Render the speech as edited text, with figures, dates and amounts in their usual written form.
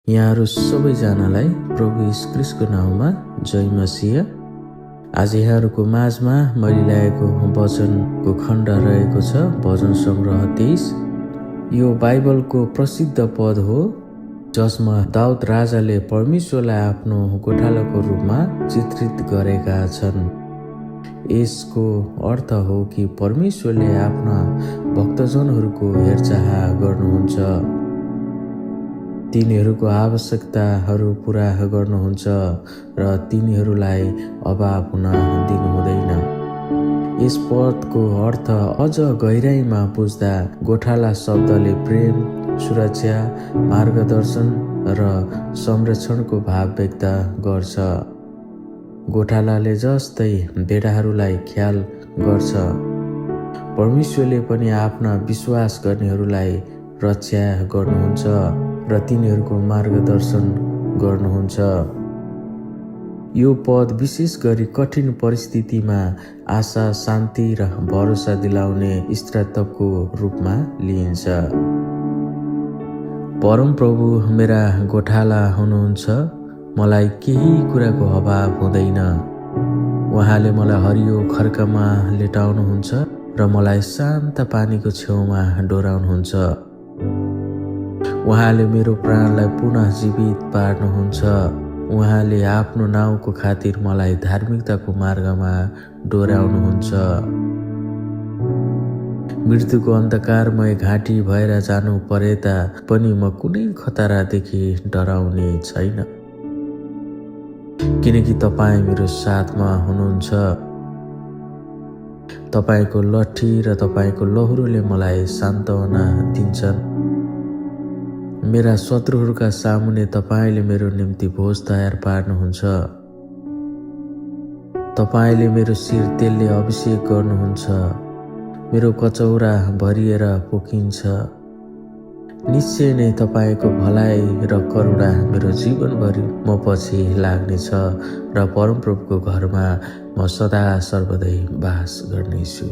यहाँहरू सबैजनालाई प्रभु यीशु ख्रीष्टको नाउँमा जय मसीह। आज यहाँहरूको माझमा मैले ल्याएको वचनको खण्ड रहेको छ भजन संग्रह 23। यो बाइबलको प्रसिद्ध पद हो जसमा दाउद राजाले परमेश्वरलाई आफ्नो गोठालाको रूपमा चित्रित गरेका छन्। यसको अर्थ हो कि परमेश्वरले आफ्ना भक्तजनहरूको हेरचाह गर्नुहुन्छ, तिनीहरूको आवश्यकताहरू पूरा गर्नुहुन्छ र तिनीहरूलाई अभाव हुन दिनुहुँदैन। यस पदको अर्थ अझ गहिराइमा बुझ्दा गोठाला शब्दले प्रेम, सुरक्षा, मार्गदर्शन र संरक्षणको भाव व्यक्त गर्छ। गोठालाले जस्तै भेडाहरूलाई ख्याल गर्छ, परमेश्वरले पनि आफ्ना विश्वास गर्नेहरूलाई रक्षा गर्नुहुन्छ र तिनीहरूको मार्गदर्शन गर्नुहुन्छ। यो पद विशेष गरी कठिन परिस्थितिमा आशा, शान्ति र भरोसा दिलाउने स्त्रोतको रूपमा लिइन्छ। परमप्रभु मेरा गोठाला हुनुहुन्छ, मलाई केही कुराको अभाव हुँदैन। उहाँले मलाई हरियो खर्कमा लेटाउनुहुन्छ र मलाई शान्त पानीको छेउमा डोराउनुहुन्छ। उहाँले मेरो प्राणलाई पुनः जीवित पार्नुहुन्छ। उहाँले आफ्नो नाउँको खातिर मलाई धार्मिकताको मार्गमा डोर्याउनुहुन्छ। मृत्युको अन्धकारमय घाँटी भएर जानु परे पनि म कुनै खतरादेखि डराउने छैन, किनकि तपाईँ मेरो साथमा हुनुहुन्छ। तपाईँको लट्ठी र तपाईँको लहुरोले मलाई सान्त्वना दिन्छन्। मेरा शत्रुहरूका सामुन्ने तपाईँले मेरो निम्ति भोज तयार पार्नुहुन्छ। तपाईँले मेरो शिर तेलले अभिषेक गर्नुहुन्छ, मेरो कचौरा भरिएर पोखिन्छ। निश्चय नै तपाईँको भलाइ र करुणा मेरो जीवनभरि म पछि लाग्नेछ र परमप्रभुको घरमा म सदा सर्वदै बास गर्नेछु।